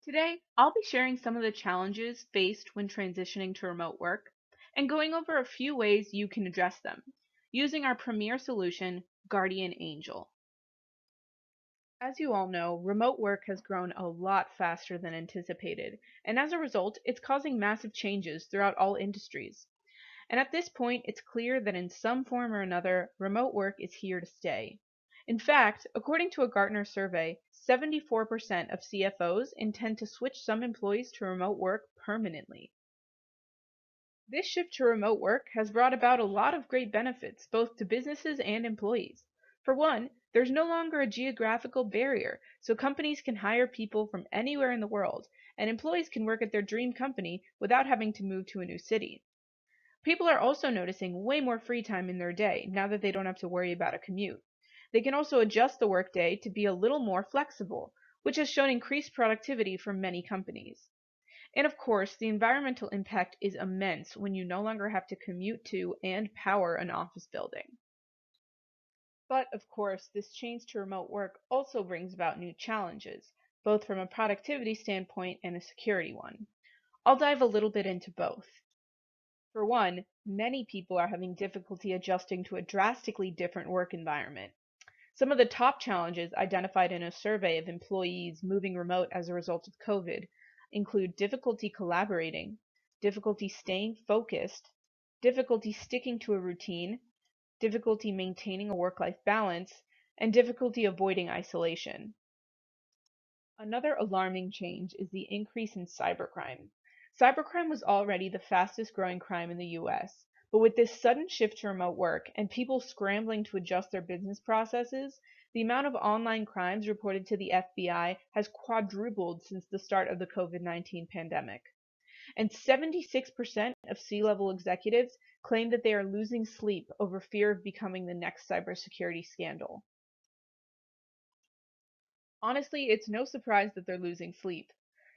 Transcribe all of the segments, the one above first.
Today, I'll be sharing some of the challenges faced when transitioning to remote work and going over a few ways you can address them using our premier solution, Guardian Angel. As you all know, remote work has grown a lot faster than anticipated, and as a result, it's causing massive changes throughout all industries. And at this point, it's clear that in some form or another, remote work is here to stay. In fact, according to a Gartner survey, 74% of CFOs intend to switch some employees to remote work permanently. This shift to remote work has brought about a lot of great benefits, both to businesses and employees. For one, there's no longer a geographical barrier, so companies can hire people from anywhere in the world, and employees can work at their dream company without having to move to a new city. People are also noticing way more free time in their day now that they don't have to worry about a commute. They can also adjust the workday to be a little more flexible, which has shown increased productivity for many companies. And of course, the environmental impact is immense when you no longer have to commute to and power an office building. But of course, this change to remote work also brings about new challenges, both from a productivity standpoint and a security one. I'll dive a little bit into both. For one, many people are having difficulty adjusting to a drastically different work environment. Some of the top challenges identified in a survey of employees moving remote as a result of COVID include difficulty collaborating, difficulty staying focused, difficulty sticking to a routine, difficulty maintaining a work life balance, and difficulty avoiding isolation. Another alarming change is the increase in cybercrime. Cybercrime was already the fastest growing crime in the US, but with this sudden shift to remote work and people scrambling to adjust their business processes, the amount of online crimes reported to the FBI has quadrupled since the start of the COVID-19 pandemic. And 76% of C-level executives claim that they are losing sleep over fear of becoming the next cybersecurity scandal. Honestly, it's no surprise that they're losing sleep.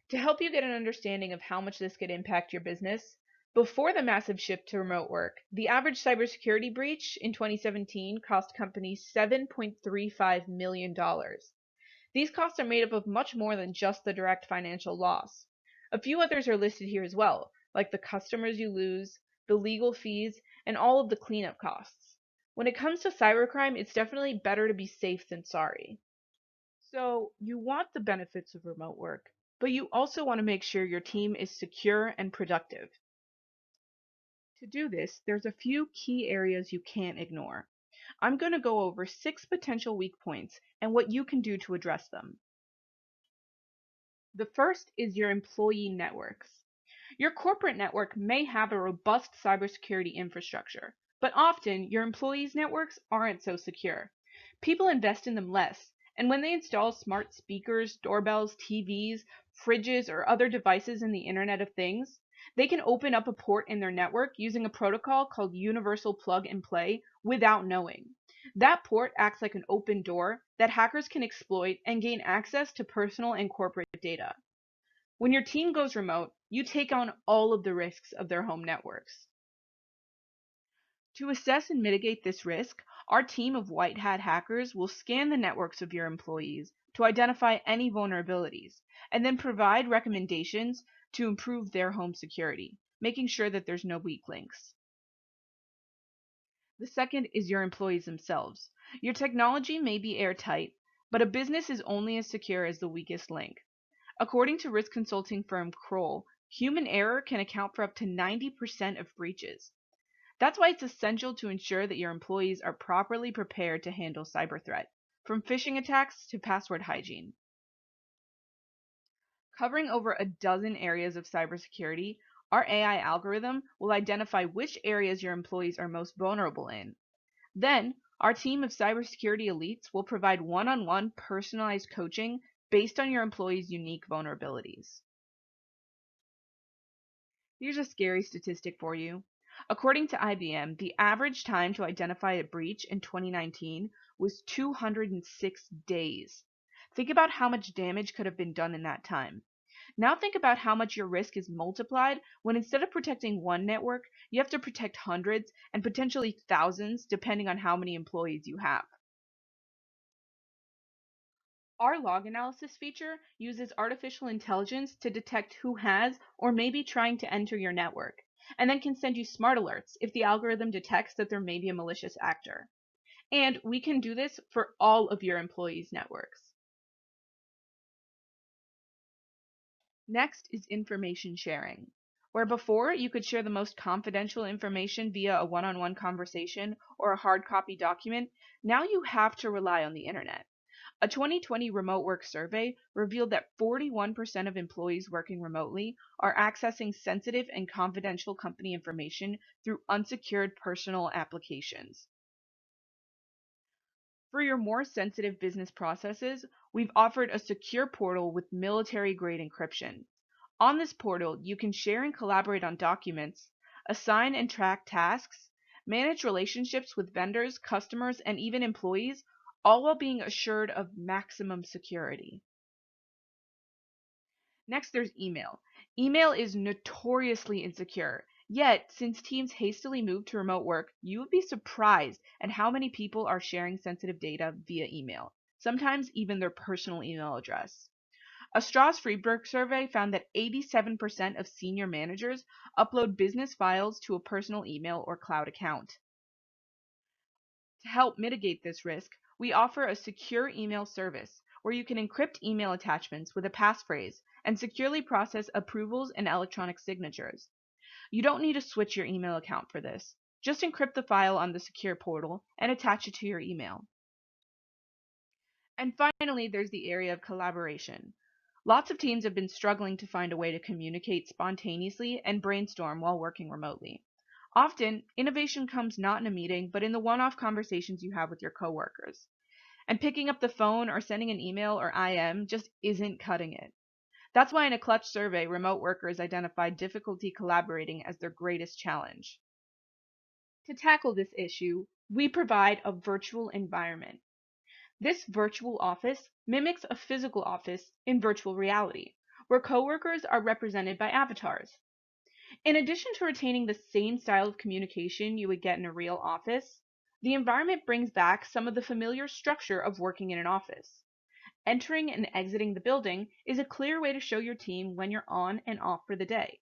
To help you get an understanding of how much this could impact your business, before the massive shift to remote work, the average cybersecurity breach in 2017 cost companies $7.35 million. These costs are made up of much more than just the direct financial loss. A few others are listed here as well, like the customers you lose, the legal fees, and all of the cleanup costs. When it comes to cybercrime, it's definitely better to be safe than sorry. So, you want the benefits of remote work, but you also want to make sure your team is secure and productive. To do this, there's a few key areas you can't ignore. I'm going to go over 6 potential weak points and what you can do to address them. The first is your employee networks. Your corporate network may have a robust cybersecurity infrastructure, but often your employees' networks aren't so secure. People invest in them less, and when they install smart speakers, doorbells, TVs, fridges, or other devices in the Internet of Things, they can open up a port in their network using a protocol called Universal Plug and Play without knowing. That port acts like an open door that hackers can exploit and gain access to personal and corporate data. When your team goes remote, you take on all of the risks of their home networks. To assess and mitigate this risk, our team of white hat hackers will scan the networks of your employees to identify any vulnerabilities and then provide recommendations to improve their home security, making sure that there's no weak links. The second is your employees themselves. Your technology may be airtight, but a business is only as secure as the weakest link. According to risk consulting firm Kroll, human error can account for up to 90% of breaches. That's why it's essential to ensure that your employees are properly prepared to handle cyber threat, from phishing attacks to password hygiene. Covering over a dozen areas of cybersecurity, our AI algorithm will identify which areas your employees are most vulnerable in. Then, our team of cybersecurity elites will provide one-on-one personalized coaching based on your employees' unique vulnerabilities. Here's a scary statistic for you. According to IBM, the average time to identify a breach in 2019 was 206 days. Think about how much damage could have been done in that time. Now think about how much your risk is multiplied when instead of protecting one network, you have to protect hundreds and potentially thousands depending on how many employees you have. Our log analysis feature uses artificial intelligence to detect who has or may be trying to enter your network, and then can send you smart alerts if the algorithm detects that there may be a malicious actor. And we can do this for all of your employees' networks. Next is information sharing, where before you could share the most confidential information via a one-on-one conversation or a hard copy document, now you have to rely on the internet. A 2020 remote work survey revealed that 41% of employees working remotely are accessing sensitive and confidential company information through unsecured personal applications. For your more sensitive business processes, we've offered a secure portal with military-grade encryption. On this portal, you can share and collaborate on documents, assign and track tasks, manage relationships with vendors, customers, and even employees, all while being assured of maximum security. Next, there's email. Email is notoriously insecure. Yet, since teams hastily moved to remote work, you would be surprised at how many people are sharing sensitive data via email, sometimes even their personal email address. A Strauss-Friedberg survey found that 87% of senior managers upload business files to a personal email or cloud account. To help mitigate this risk, we offer a secure email service where you can encrypt email attachments with a passphrase and securely process approvals and electronic signatures. You don't need to switch your email account for this. Just encrypt the file on the secure portal and attach it to your email. And finally, there's the area of collaboration. Lots of teams have been struggling to find a way to communicate spontaneously and brainstorm while working remotely. Often, innovation comes not in a meeting, but in the one-off conversations you have with your coworkers. And picking up the phone or sending an email or IM just isn't cutting it. That's why in a Clutch survey, remote workers identified difficulty collaborating as their greatest challenge. To tackle this issue, we provide a virtual environment. This virtual office mimics a physical office in virtual reality, where coworkers are represented by avatars. In addition to retaining the same style of communication you would get in a real office, the environment brings back some of the familiar structure of working in an office. Entering and exiting the building is a clear way to show your team when you're on and off for the day.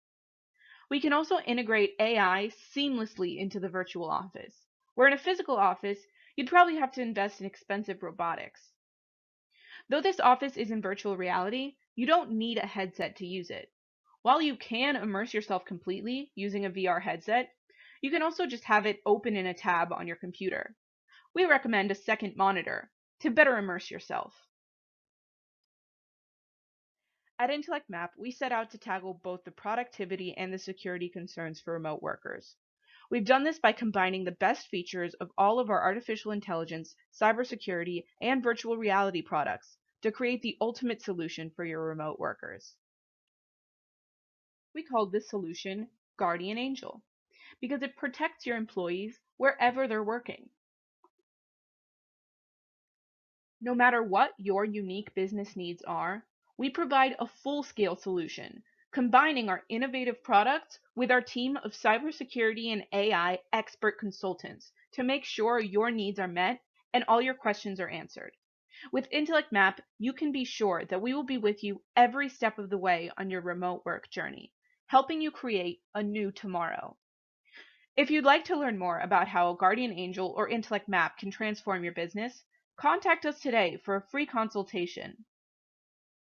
We can also integrate AI seamlessly into the virtual office, where in a physical office, you'd probably have to invest in expensive robotics. Though this office is in virtual reality, you don't need a headset to use it. While you can immerse yourself completely using a VR headset, you can also just have it open in a tab on your computer. We recommend a second monitor to better immerse yourself. At Intellect Map, we set out to tackle both the productivity and the security concerns for remote workers. We've done this by combining the best features of all of our artificial intelligence, cybersecurity, and virtual reality products to create the ultimate solution for your remote workers. We called this solution Guardian Angel because it protects your employees wherever they're working. No matter what your unique business needs are, we provide a full-scale solution, combining our innovative products with our team of cybersecurity and AI expert consultants to make sure your needs are met and all your questions are answered. With Intellect Map, you can be sure that we will be with you every step of the way on your remote work journey, helping you create a new tomorrow. If you'd like to learn more about how Guardian Angel or Intellect Map can transform your business, contact us today for a free consultation.